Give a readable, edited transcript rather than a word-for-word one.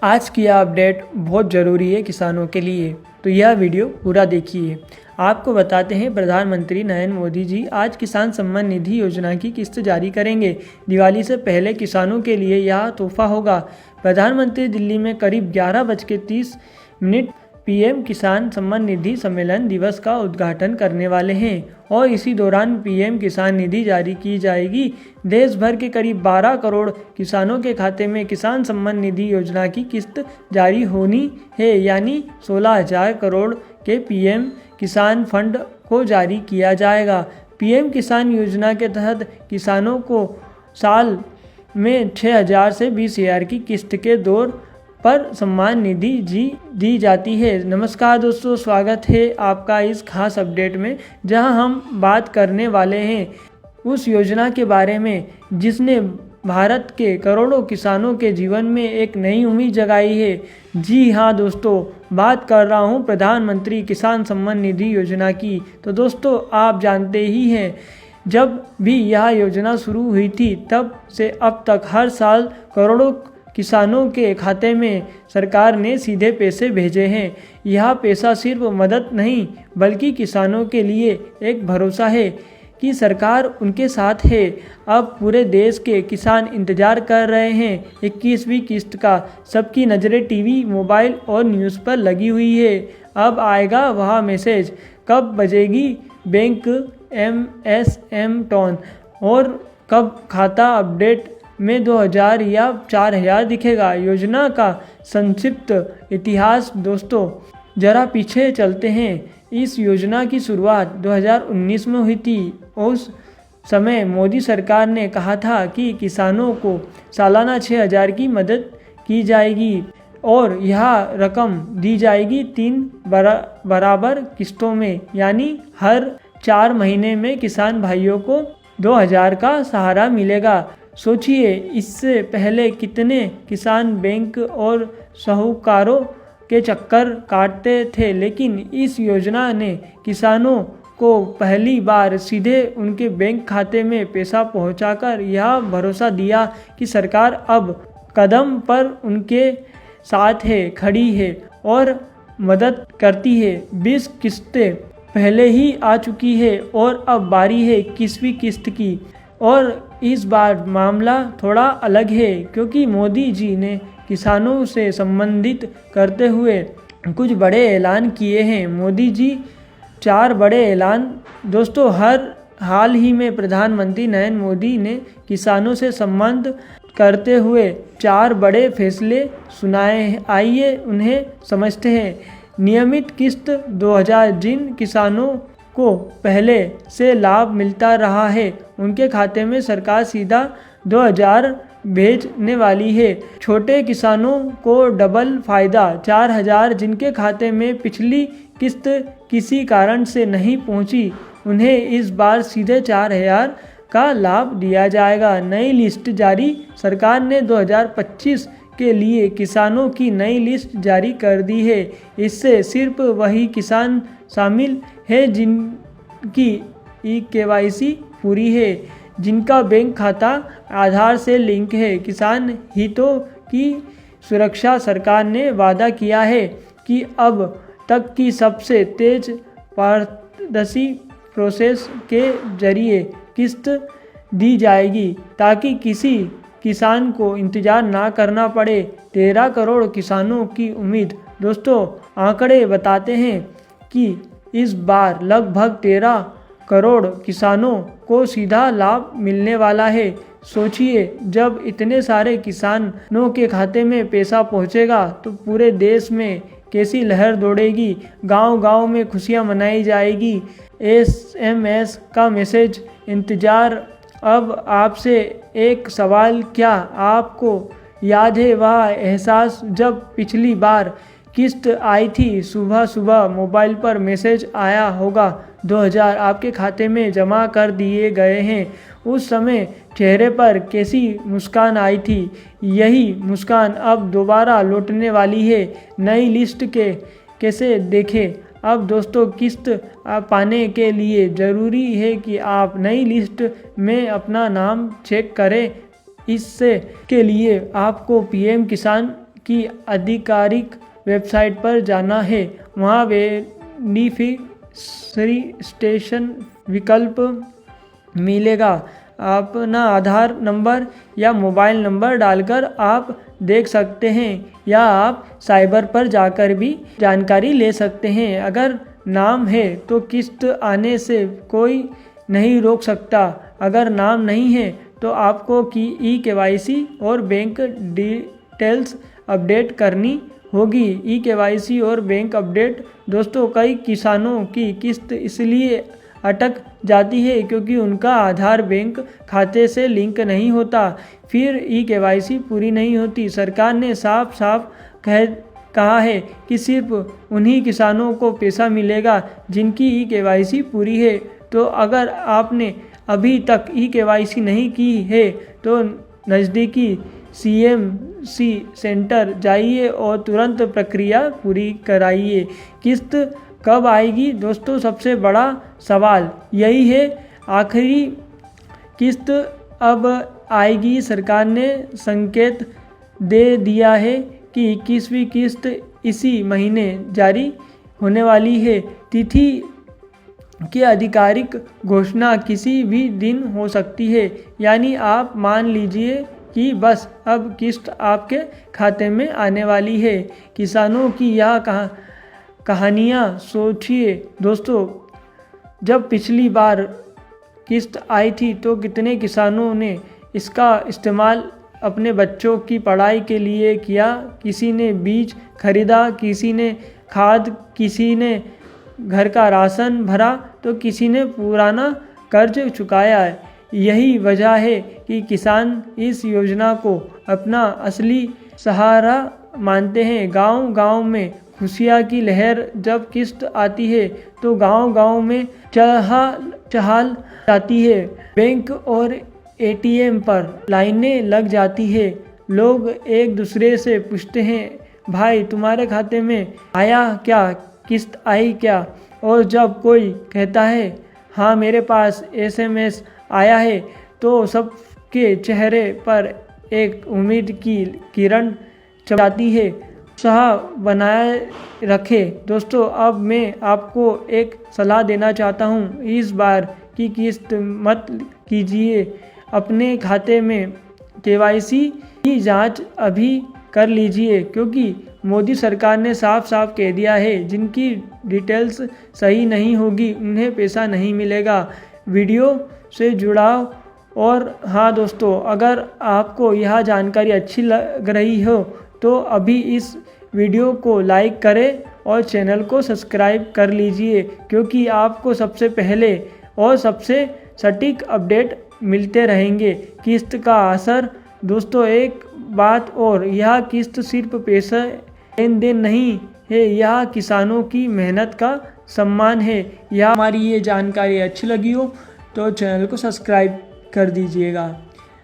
आज की यह अपडेट बहुत ज़रूरी है किसानों के लिए, तो यह वीडियो पूरा देखिए। आपको बताते हैं प्रधानमंत्री नरेंद्र मोदी जी आज किसान सम्मान निधि योजना की किस्त जारी करेंगे। दिवाली से पहले किसानों के लिए यह तोहफा होगा। प्रधानमंत्री दिल्ली में करीब 11:30 पीएम किसान सम्मान निधि सम्मेलन दिवस का उद्घाटन करने वाले हैं और इसी दौरान पीएम किसान निधि जारी की जाएगी। देश भर के करीब 12 करोड़ किसानों के खाते में किसान सम्मान निधि योजना की किस्त जारी होनी है, यानी 16,000 करोड़ के पीएम किसान फंड को जारी किया जाएगा। पीएम किसान योजना के तहत किसानों को साल में 6,000 से 20,000 की किस्त के दौर पर सम्मान निधि दी जाती है। नमस्कार दोस्तों, स्वागत है आपका इस खास अपडेट में, जहां हम बात करने वाले हैं उस योजना के बारे में जिसने भारत के करोड़ों किसानों के जीवन में एक नई उम्मीद जगाई है। जी हाँ दोस्तों, बात कर रहा हूं प्रधानमंत्री किसान सम्मान निधि योजना की। तो दोस्तों, आप जानते ही हैं, जब भी यह योजना शुरू हुई थी तब से अब तक हर साल करोड़ों किसानों के खाते में सरकार ने सीधे पैसे भेजे हैं। यह पैसा सिर्फ मदद नहीं बल्कि किसानों के लिए एक भरोसा है कि सरकार उनके साथ है। अब पूरे देश के किसान इंतजार कर रहे हैं 21वीं किस्त का। सबकी नज़रें टीवी, मोबाइल और न्यूज़ पर लगी हुई है। अब आएगा वह मैसेज, कब बजेगी बैंक एमएसएम टोन और कब खाता अपडेट में 2,000 या 4,000 दिखेगा। योजना का संक्षिप्त इतिहास दोस्तों, जरा पीछे चलते हैं। इस योजना की शुरुआत 2019 में हुई थी। उस समय मोदी सरकार ने कहा था कि किसानों को सालाना 6,000 की मदद की जाएगी और यह रकम दी जाएगी 3 बराबर किस्तों में, यानी हर 4 महीने में किसान भाइयों को 2,000 का सहारा मिलेगा। सोचिए, इससे पहले कितने किसान बैंक और साहूकारों के चक्कर काटते थे, लेकिन इस योजना ने किसानों को पहली बार सीधे उनके बैंक खाते में पैसा पहुंचाकर यह भरोसा दिया कि सरकार अब कदम पर उनके साथ है, खड़ी है और मदद करती है। 20 किस्तें पहले ही आ चुकी है और अब बारी है 21वीं किस्त की। और इस बार मामला थोड़ा अलग है क्योंकि मोदी जी ने किसानों से संबंधित करते हुए कुछ बड़े ऐलान किए हैं। मोदी जी 4 बड़े ऐलान दोस्तों, हाल ही में प्रधानमंत्री नरेंद्र मोदी ने किसानों से संबंध करते हुए 4 बड़े फैसले सुनाए हैं। आइए उन्हें समझते हैं। नियमित किस्त 2,000, जिन किसानों को पहले से लाभ मिलता रहा है उनके खाते में सरकार सीधा 2,000 भेजने वाली है। छोटे किसानों को डबल फायदा 4,000, जिनके खाते में पिछली किस्त किसी कारण से नहीं पहुंची उन्हें इस बार सीधे 4,000 का लाभ दिया जाएगा। नई लिस्ट जारी, सरकार ने 2025 के लिए किसानों की नई लिस्ट जारी कर दी है। इससे सिर्फ वही किसान शामिल है जिनकी KYC पूरी है, जिनका बैंक खाता आधार से लिंक है। किसान हितों की सुरक्षा, सरकार ने वादा किया है कि अब तक की सबसे तेज पारदर्शी प्रोसेस के जरिए किस्त दी जाएगी ताकि किसी किसान को इंतजार ना करना पड़े। 13 करोड़ किसानों की उम्मीद दोस्तों, आंकड़े बताते हैं कि इस बार लगभग 13 करोड़ किसानों को सीधा लाभ मिलने वाला है। सोचिए, जब इतने सारे किसानों के खाते में पैसा पहुंचेगा तो पूरे देश में कैसी लहर दौड़ेगी। गांव-गांव में खुशियां मनाई जाएगी। SMS का मैसेज इंतजार। अब आपसे एक सवाल, क्या आपको याद है वह एहसास जब पिछली बार किस्त आई थी? सुबह सुबह मोबाइल पर मैसेज आया होगा, 2,000 आपके खाते में जमा कर दिए गए हैं। उस समय चेहरे पर कैसी मुस्कान आई थी। यही मुस्कान अब दोबारा लौटने वाली है। नई लिस्ट के कैसे देखें? अब दोस्तों, किस्त पाने के लिए ज़रूरी है कि आप नई लिस्ट में अपना नाम चेक करें। इससे के लिए आपको पीएम किसान की आधिकारिक वेबसाइट पर जाना है। वहाँ बेनिफिशियरी विकल्प मिलेगा। अपना आधार नंबर या मोबाइल नंबर डालकर आप देख सकते हैं या आप साइबर पर जाकर भी जानकारी ले सकते हैं। अगर नाम है तो किस्त आने से कोई नहीं रोक सकता। अगर नाम नहीं है तो आपको ई-केवाईसी और बैंक डिटेल्स अपडेट करनी होगी। ई-केवाईसी और बैंक अपडेट दोस्तों, कई किसानों की किस्त इसलिए अटक जाती है क्योंकि उनका आधार बैंक खाते से लिंक नहीं होता, फिर ई-केवाईसी पूरी नहीं होती। सरकार ने साफ साफ कहा है कि सिर्फ उन्हीं किसानों को पैसा मिलेगा जिनकी ई-केवाईसी पूरी है। तो अगर आपने अभी तक ई-केवाईसी नहीं की है तो नज़दीकी CMC सेंटर जाइए और तुरंत प्रक्रिया पूरी कराइए। किस्त कब आएगी दोस्तों, सबसे बड़ा सवाल यही है। आखिरी किस्त अब आएगी। सरकार ने संकेत दे दिया है कि 21वीं किस्त इसी महीने जारी होने वाली है। तिथि की आधिकारिक घोषणा किसी भी दिन हो सकती है। यानी आप मान लीजिए कि बस अब किस्त आपके खाते में आने वाली है। किसानों की यह कहानियाँ सोचिए दोस्तों, जब पिछली बार किस्त आई थी तो कितने किसानों ने इसका इस्तेमाल अपने बच्चों की पढ़ाई के लिए किया। किसी ने बीज खरीदा, किसी ने खाद, किसी ने घर का राशन भरा तो किसी ने पुराना कर्ज चुकाया है। यही वजह है कि किसान इस योजना को अपना असली सहारा मानते हैं। गांव-गांव में खुशियाँ की लहर जब किस्त आती है तो गांव-गांव में चहल जाती है। बैंक और ATM पर लाइनें लग जाती है। लोग एक दूसरे से पूछते हैं, भाई तुम्हारे खाते में आया क्या, किस्त आई क्या? और जब कोई कहता है हाँ मेरे पास SMS आया है तो सबके चेहरे पर एक उम्मीद की किरण चमकती है। उत्साह बनाए रखे दोस्तों। अब मैं आपको एक सलाह देना चाहता हूँ, इस बार की किस्त मत कीजिए। अपने खाते में KYC की जांच अभी कर लीजिए, क्योंकि मोदी सरकार ने साफ साफ कह दिया है जिनकी डिटेल्स सही नहीं होगी उन्हें पैसा नहीं मिलेगा। वीडियो से जुड़ाव। और हाँ दोस्तों, अगर आपको यह जानकारी अच्छी लग रही हो तो अभी इस वीडियो को लाइक करें और चैनल को सब्सक्राइब कर लीजिए, क्योंकि आपको सबसे पहले और सबसे सटीक अपडेट मिलते रहेंगे। किस्त का असर दोस्तों, एक बात और, यह किस्त सिर्फ पैसा लेन देन नहीं है, यह किसानों की मेहनत का सम्मान है। यह हमारी ये जानकारी अच्छी लगी हो तो चैनल को सब्सक्राइब कर दीजिएगा।